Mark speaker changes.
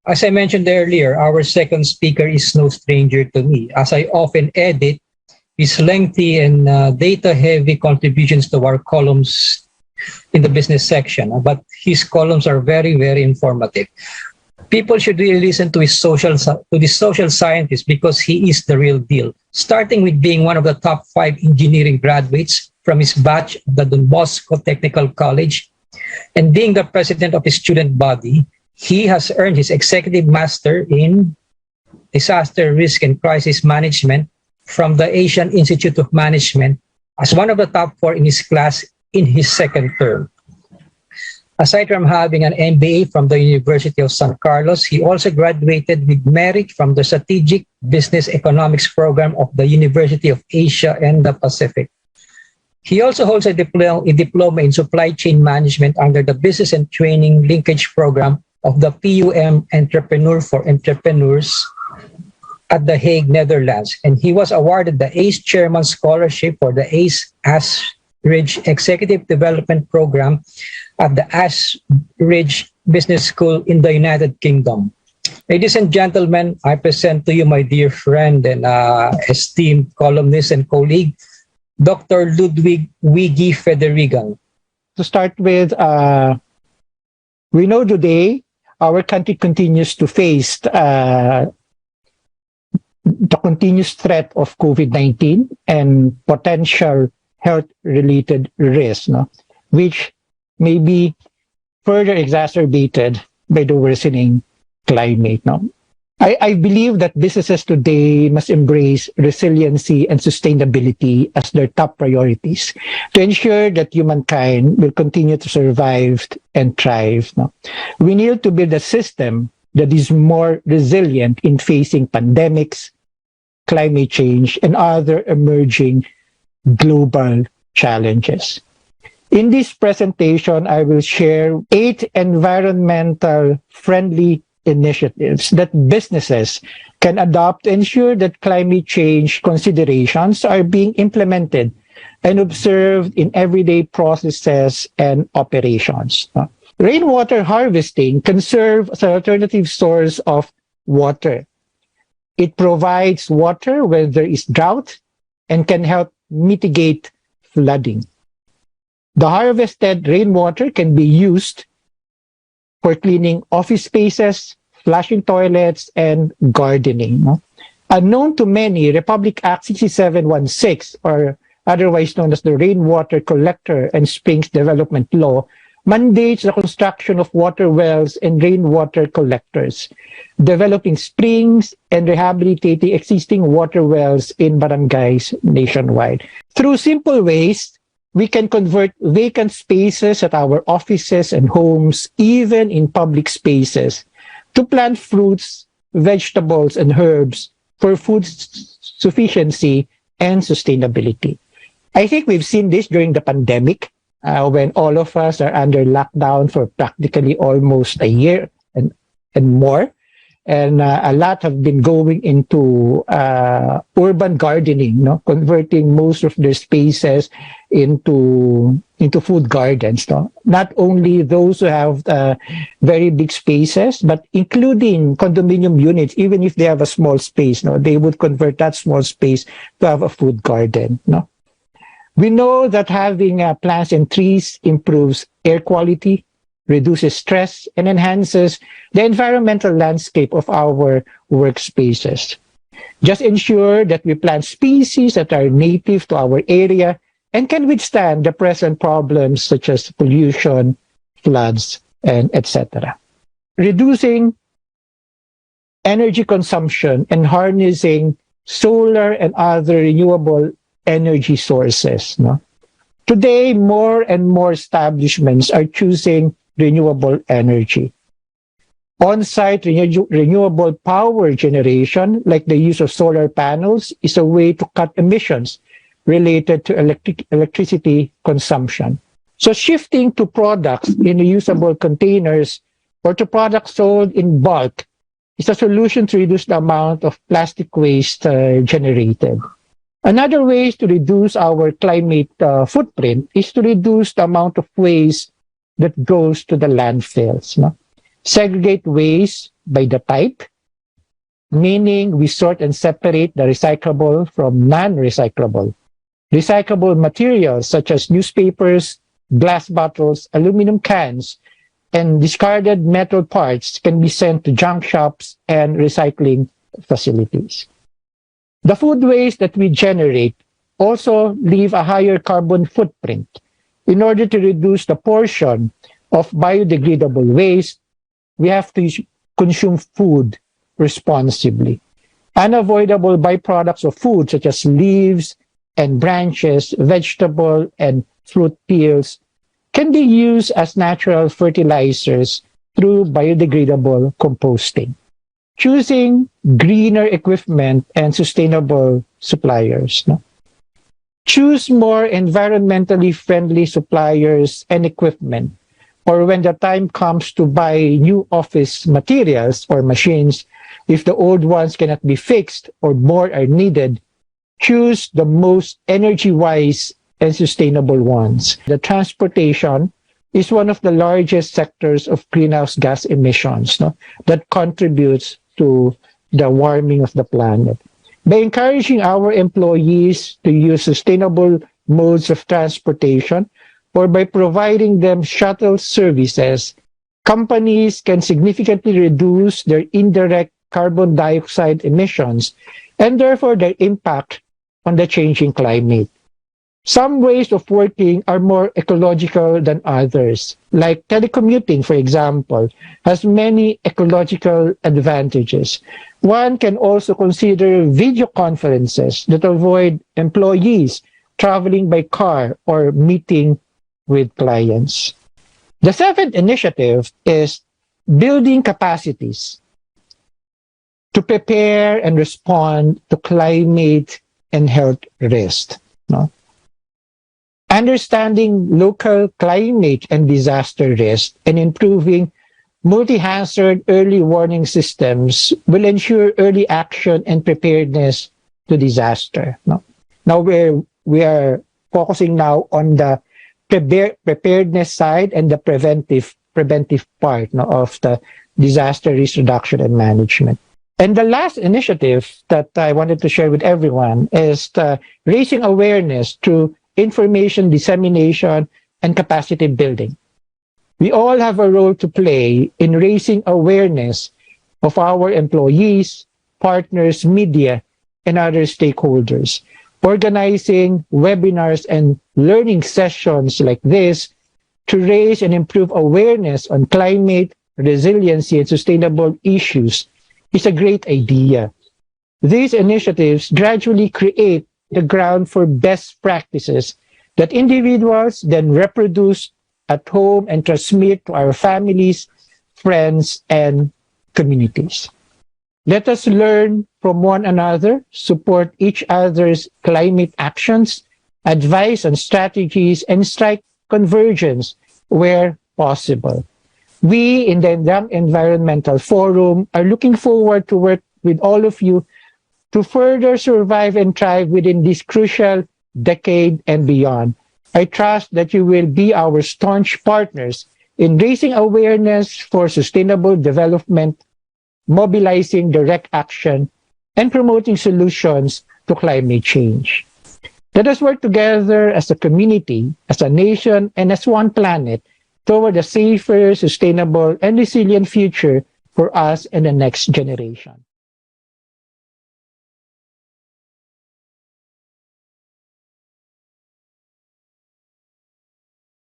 Speaker 1: As I mentioned earlier, our second speaker is no stranger to me, as I often edit his lengthy and data-heavy contributions to our columns in the business section. But his columns are very, very informative. People should really listen to this social scientist because he is the real deal. Starting with being one of the top 5 engineering graduates from his batch of the Don Bosco Technical College, and being the president of his student body, he has earned his executive master in disaster risk and crisis management from the Asian Institute of Management as one of the top 4 in his class in his second term. Aside from having an MBA from the University of San Carlos, he also graduated with merit from the Strategic Business Economics program of the University of Asia and the Pacific. He also holds a diploma in supply chain management under the Business and Training Linkage program of the PUM Entrepreneur for Entrepreneurs at The Hague, Netherlands. And he was awarded the ACE Chairman Scholarship for the ACE Ashridge Executive Development Program at the Ashridge Business School in the United Kingdom. Ladies and gentlemen, I present to you my dear friend and esteemed columnist and colleague, Dr. Ludwig Federigan.
Speaker 2: To start with, we know today our country continues to face the continuous threat of COVID-19 and potential health-related risks, which may be further exacerbated by the worsening climate. I believe that businesses today must embrace resiliency and sustainability as their top priorities to ensure that humankind will continue to survive and thrive. We need to build a system that is more resilient in facing pandemics, climate change, and other emerging global challenges. In this presentation, I will share 8 environmental friendly initiatives that businesses can adopt to ensure that climate change considerations are being implemented and observed in everyday processes and operations. Rainwater harvesting can serve as an alternative source of water. It provides water when there is drought and can help mitigate flooding. The harvested rainwater can be used for cleaning office spaces, flushing toilets, and gardening. Unknown to many, Republic Act 6716, or otherwise known as the Rainwater Collector and Springs Development Law, mandates the construction of water wells and rainwater collectors, developing springs and rehabilitating existing water wells in barangays nationwide. Through simple ways, we can convert vacant spaces at our offices and homes, even in public spaces, to plant fruits, vegetables, and herbs for food sufficiency and sustainability. I think we've seen this during the pandemic, when all of us are under lockdown for practically almost a year and more. And a lot have been going into urban gardening, converting most of their spaces into food gardens. Not only those who have very big spaces, but including condominium units, even if they have a small space, they would convert that small space to have a food garden. We know that having plants and trees improves air quality, reduces stress, and enhances the environmental landscape of our workspaces. Just ensure that we plant species that are native to our area and can withstand the present problems such as pollution, floods, and etc. Reducing energy consumption and harnessing solar and other renewable energy sources. Today, more and more establishments are choosing renewable energy. On-site renewable power generation, like the use of solar panels, is a way to cut emissions related to electricity consumption. So shifting to products in reusable containers or to products sold in bulk is a solution to reduce the amount of plastic waste generated. Another way to reduce our climate footprint is to reduce the amount of waste that goes to the landfills. segregate waste by the type, meaning we sort and separate the recyclable from non-recyclable. Recyclable materials such as newspapers, glass bottles, aluminum cans, and discarded metal parts can be sent to junk shops and recycling facilities. The food waste that we generate also leave a higher carbon footprint. In order to reduce the portion of biodegradable waste, we have to consume food responsibly. Unavoidable byproducts of food such as leaves and branches, vegetable and fruit peels can be used as natural fertilizers through biodegradable composting. Choosing greener equipment and sustainable suppliers. No? Choose more environmentally friendly suppliers and equipment, or when the time comes to buy new office materials or machines, if the old ones cannot be fixed or more are needed, choose the most energy-wise and sustainable ones. The transportation is one of the largest sectors of greenhouse gas emissions, no, that contributes to the warming of the planet. By encouraging our employees to use sustainable modes of transportation, or by providing them shuttle services, companies can significantly reduce their indirect carbon dioxide emissions and therefore their impact on the changing climate. Some ways of working are more ecological than others, like telecommuting, for example, has many ecological advantages. One can also consider video conferences that avoid employees traveling by car or meeting with clients. The seventh initiative is building capacities to prepare and respond to climate and health risks. No? Understanding local climate and disaster risk and improving multi-hazard early warning systems will ensure early action and preparedness to disaster. No? Now we are focusing now on the preparedness side and the preventive part, no, of the disaster risk reduction and management. And the last initiative that I wanted to share with everyone is the raising awareness through information dissemination and capacity building. We all have a role to play in raising awareness of our employees, partners, media, and other stakeholders. Organizing webinars and learning sessions like this to raise and improve awareness on climate, resiliency, and sustainable issues is a great idea. These initiatives gradually create the ground for best practices that individuals then reproduce at home and transmit to our families, friends, and communities. Let us learn from one another, support each other's climate actions, advise on strategies, and strike convergence where possible. We in the Young Environmental Forum are looking forward to work with all of you to further survive and thrive within this crucial decade and beyond. I trust that you will be our staunch partners in raising awareness for sustainable development, mobilizing direct action, and promoting solutions to climate change. Let us work together as a community, as a nation, and as one planet toward a safer, sustainable, and resilient future for us and the next generation.